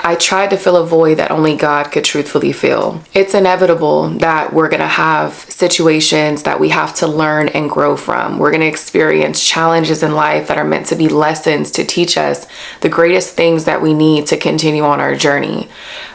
I tried to fill a void that only God could truthfully fill. It's inevitable that we're going to have situations that we have to learn and grow from. We're going to experience challenges in life that are meant to be lessons to teach us the greatest things that we need to continue on our journey.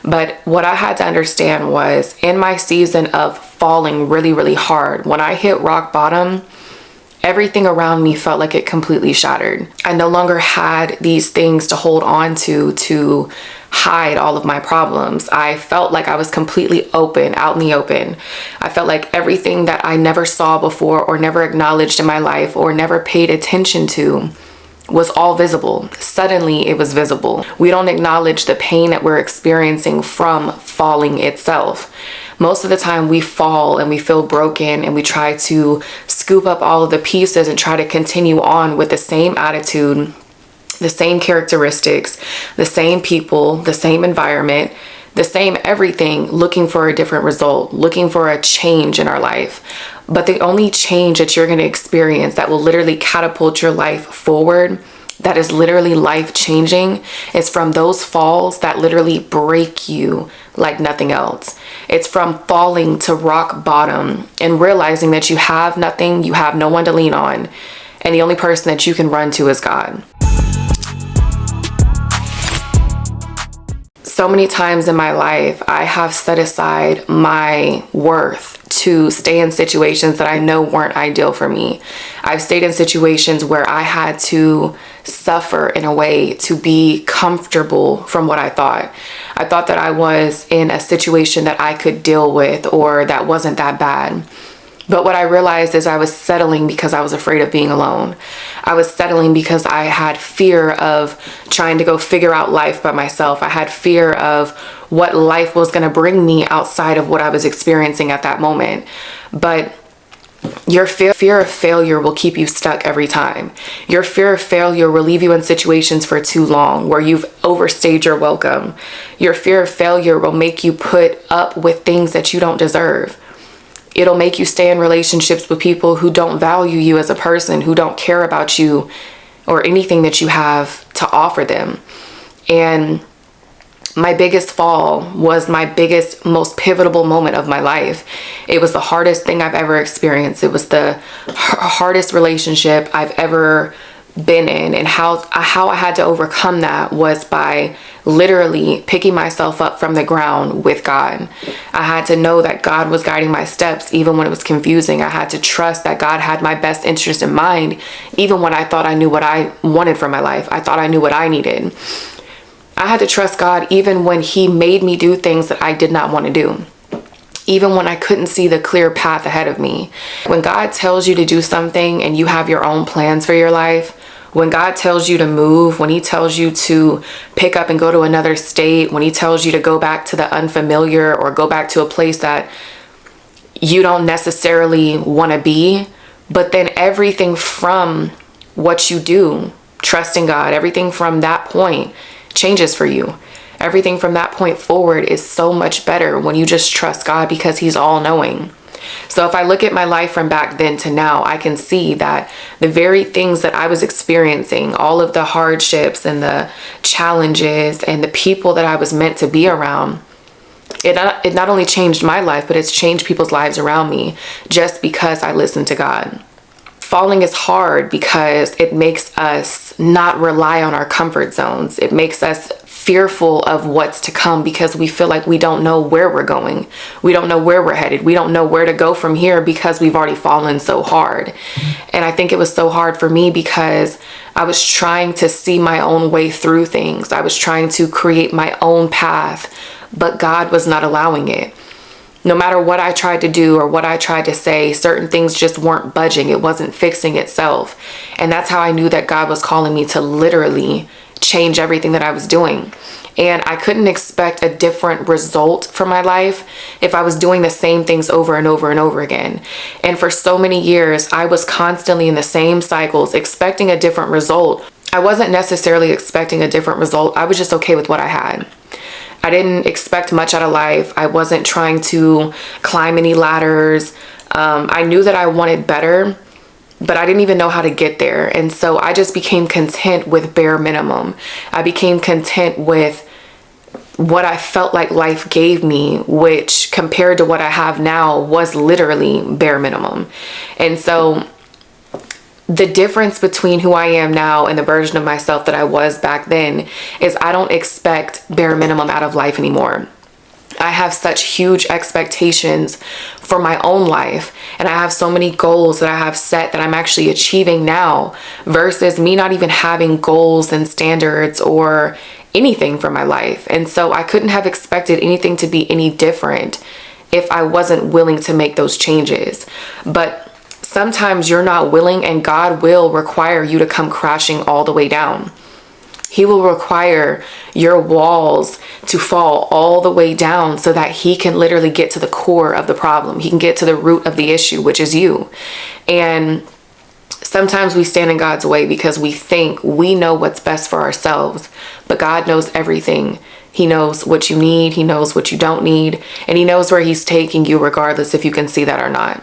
But what I had to understand was, in my season of falling really, really hard, when I hit rock bottom, everything around me felt like it completely shattered. I no longer had these things to hold on to hide all of my problems. I felt like I was completely open, out in the open. I felt like everything that I never saw before or never acknowledged in my life or never paid attention to was all visible. Suddenly it was visible. We don't acknowledge the pain that we're experiencing from falling itself. Most of the time we fall and we feel broken and we try to scoop up all of the pieces and try to continue on with the same attitude, the same characteristics, the same people, the same environment, the same everything, looking for a different result, looking for a change in our life. But the only change that you're going to experience that will literally catapult your life forward, that is literally life changing, is from those falls that literally break you like nothing else. It's from falling to rock bottom and realizing that you have nothing, you have no one to lean on, and the only person that you can run to is God. So many times in my life, I have set aside my worth to stay in situations that I know weren't ideal for me. I've stayed in situations where I had to suffer in a way to be comfortable from what I thought. I thought that I was in a situation that I could deal with or that wasn't that bad. But what I realized is I was settling because I was afraid of being alone. I was settling because I had fear of trying to go figure out life by myself. I had fear of what life was going to bring me outside of what I was experiencing at that moment. But your fear of failure will keep you stuck every time. Your fear of failure will leave you in situations for too long where you've overstayed your welcome. Your fear of failure will make you put up with things that you don't deserve. It'll make you stay in relationships with people who don't value you as a person, who don't care about you or anything that you have to offer them. And my biggest fall was my biggest, most pivotal moment of my life. It was the hardest thing I've ever experienced. It was the hardest relationship I've ever been in, and how I had to overcome that was by literally picking myself up from the ground with God. I had to know that God was guiding my steps even when it was confusing. I had to trust that God had my best interest in mind even when I thought I knew what I wanted from my life. I thought I knew what I needed. I had to trust God even when He made me do things that I did not want to do, even when I couldn't see the clear path ahead of me. When God tells you to do something and you have your own plans for your life, when God tells you to move, when He tells you to pick up and go to another state, when He tells you to go back to the unfamiliar or go back to a place that you don't necessarily want to be, but then everything from what you do, trusting God, everything from that point changes for you. Everything from that point forward is so much better when you just trust God because He's all knowing. So if I look at my life from back then to now, I can see that the very things that I was experiencing, all of the hardships and the challenges and the people that I was meant to be around, it not only changed my life, but it's changed people's lives around me just because I listened to God. Falling is hard because it makes us not rely on our comfort zones. It makes us fearful of what's to come because we feel like we don't know where we're going. We don't know where we're headed. We don't know where to go from here because we've already fallen so hard. And I think it was so hard for me because I was trying to see my own way through things. I was trying to create my own path, but God was not allowing it. No matter what I tried to do or what I tried to say, certain things just weren't budging. It wasn't fixing itself. And that's how I knew that God was calling me to literally change everything that I was doing. And I couldn't expect a different result for my life if I was doing the same things over and over and over again. And for so many years, I was constantly in the same cycles, expecting a different result. I wasn't necessarily expecting a different result. I was just okay with what I had. I didn't expect much out of life. I wasn't trying to climb any ladders. I knew that I wanted better, but I didn't even know how to get there. And so I just became content with bare minimum. I became content with what I felt like life gave me, which compared to what I have now was literally bare minimum. And so the difference between who I am now and the version of myself that I was back then is I don't expect bare minimum out of life anymore. I have such huge expectations for my own life, and I have so many goals that I have set that I'm actually achieving now, versus me not even having goals and standards or anything for my life. And so I couldn't have expected anything to be any different if I wasn't willing to make those changes. But sometimes you're not willing, and God will require you to come crashing all the way down. He will require your walls to fall all the way down so that he can literally get to the core of the problem. He can get to the root of the issue, which is you. And sometimes we stand in God's way because we think we know what's best for ourselves, but God knows everything. He knows what you need. He knows what you don't need. And he knows where he's taking you regardless if you can see that or not.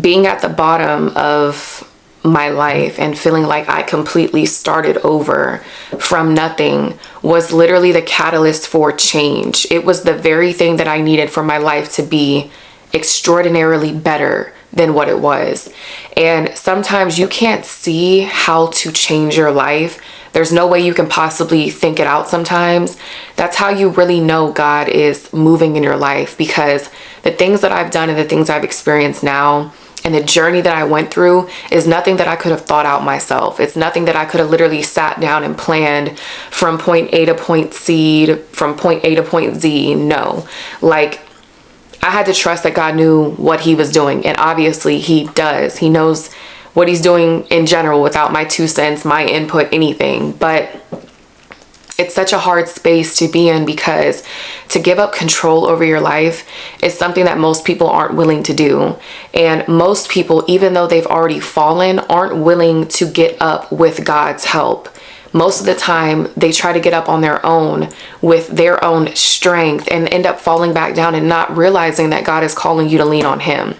Being at the bottom of my life and feeling like I completely started over from nothing was literally the catalyst for change. It was the very thing that I needed for my life to be extraordinarily better than what it was. And sometimes you can't see how to change your life. There's no way you can possibly think it out sometimes. That's how you really know God is moving in your life, because the things that I've done and the things I've experienced now and the journey that I went through is nothing that I could have thought out myself. It's nothing that I could have literally sat down and planned from point A to point C, from point A to point Z. No, like I had to trust that God knew what he was doing. And obviously he does. He knows what he's doing in general without my 2 cents, my input, anything. But it's such a hard space to be in, because to give up control over your life is something that most people aren't willing to do. And most people, even though they've already fallen, aren't willing to get up with God's help. Most of the time, they try to get up on their own with their own strength and end up falling back down and not realizing that God is calling you to lean on him.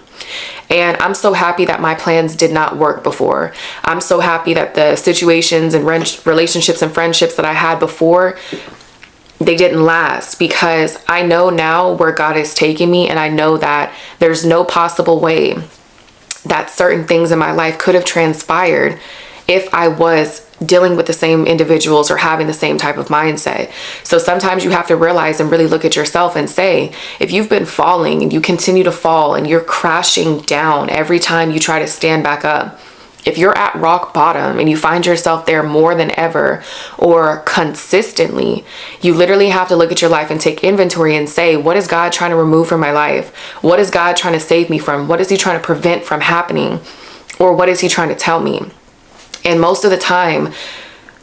And I'm so happy that my plans did not work before. I'm so happy that the situations and relationships and friendships that I had before, they didn't last, because I know now where God is taking me, and I know that there's no possible way that certain things in my life could have transpired if I was dealing with the same individuals or having the same type of mindset. So sometimes you have to realize and really look at yourself and say, if you've been falling and you continue to fall and you're crashing down every time you try to stand back up, if you're at rock bottom and you find yourself there more than ever or consistently, you literally have to look at your life and take inventory and say, what is God trying to remove from my life? What is God trying to save me from? What is he trying to prevent from happening? Or what is he trying to tell me? And most of the time,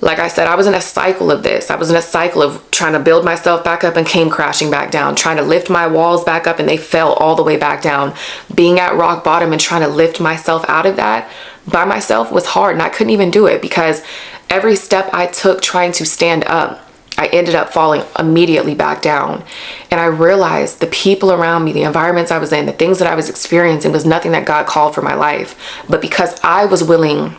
like I said, I was in a cycle of this. I was in a cycle of trying to build myself back up and came crashing back down, trying to lift my walls back up and they fell all the way back down. Being at rock bottom and trying to lift myself out of that by myself was hard, and I couldn't even do it, because every step I took trying to stand up, I ended up falling immediately back down. And I realized the people around me, the environments I was in, the things that I was experiencing was nothing that God called for my life. But because I was willing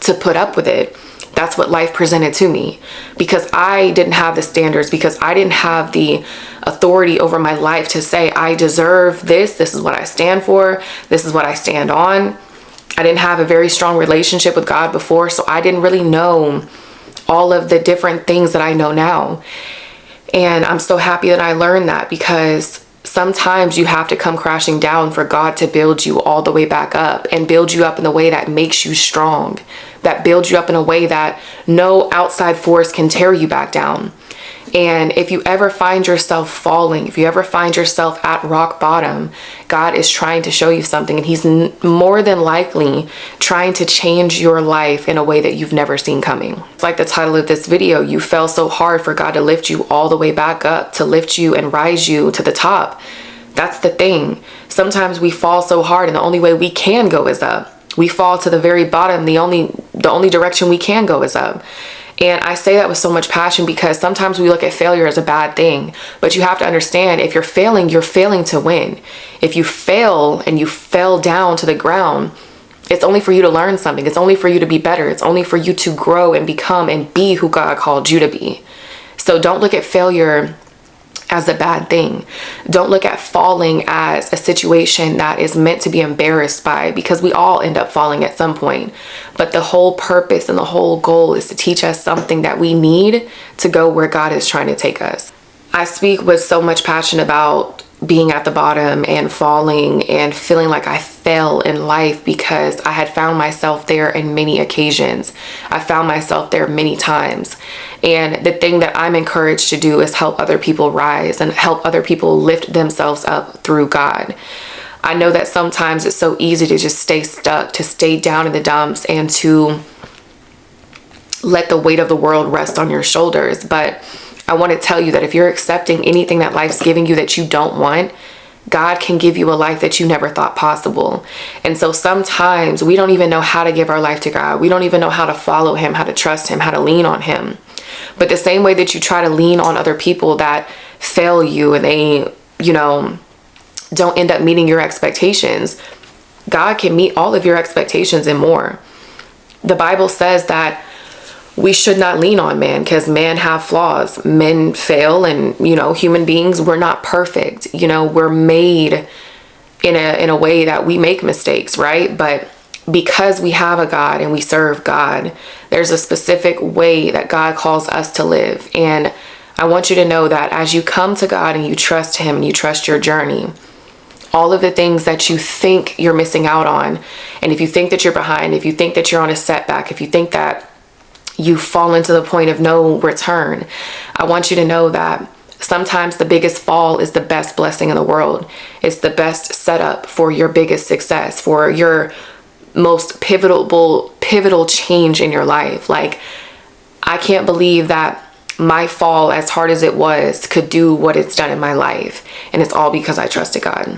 to put up with it, that's what life presented to me. Because I didn't have the standards, because I didn't have the authority over my life to say, I deserve this, this is what I stand for, this is what I stand on. I didn't have a very strong relationship with God before, so I didn't really know all of the different things that I know now. And I'm so happy that I learned that, because sometimes you have to come crashing down for God to build you all the way back up, and build you up in the way that makes you strong, that builds you up in a way that no outside force can tear you back down. And if you ever find yourself falling, if you ever find yourself at rock bottom, God is trying to show you something, and he's more than likely trying to change your life in a way that you've never seen coming. It's like the title of this video, you fell so hard for God to lift you all the way back up, to lift you and rise you to the top. That's the thing. Sometimes we fall so hard, and the only way we can go is up. We fall to the very bottom. The only direction we can go is up. And I say that with so much passion, because sometimes we look at failure as a bad thing, but you have to understand, if you're failing to win. If you fail and you fell down to the ground, it's only for you to learn something. It's only for you to be better. It's only for you to grow and become and be who God called you to be. So don't look at failure as a bad thing. Don't look at falling as a situation that is meant to be embarrassed by, because we all end up falling at some point. But the whole purpose and the whole goal is to teach us something that we need to go where God is trying to take us. I speak with so much passion about being at the bottom and falling and feeling like I fell in life, because I had found myself there in many occasions. I found myself there many times. And the thing that I'm encouraged to do is help other people rise and help other people lift themselves up through God. I know that sometimes it's so easy to just stay stuck, to stay down in the dumps, and to let the weight of the world rest on your shoulders. But I want to tell you that if you're accepting anything that life's giving you that you don't want, God can give you a life that you never thought possible. And so sometimes we don't even know how to give our life to God. We don't even know how to follow him, how to trust him, how to lean on him. But the same way that you try to lean on other people that fail you and they, don't end up meeting your expectations, God can meet all of your expectations and more. The Bible says that we should not lean on man, because men have flaws. Men fail, and human beings, we're not perfect. We're made in a way that we make mistakes, right? But because we have a God and we serve God, there's a specific way that God calls us to live. And I want you to know that as you come to God and you trust him and you trust your journey, all of the things that you think you're missing out on, and if you think that you're behind, if you think that you're on a setback, if you think that you've fallen to the point of no return, I want you to know that sometimes the biggest fall is the best blessing in the world. It's the best setup for your biggest success, for your most pivotal change in your life. Like, I can't believe that my fall, as hard as it was, could do what it's done in my life. And it's all because I trusted God.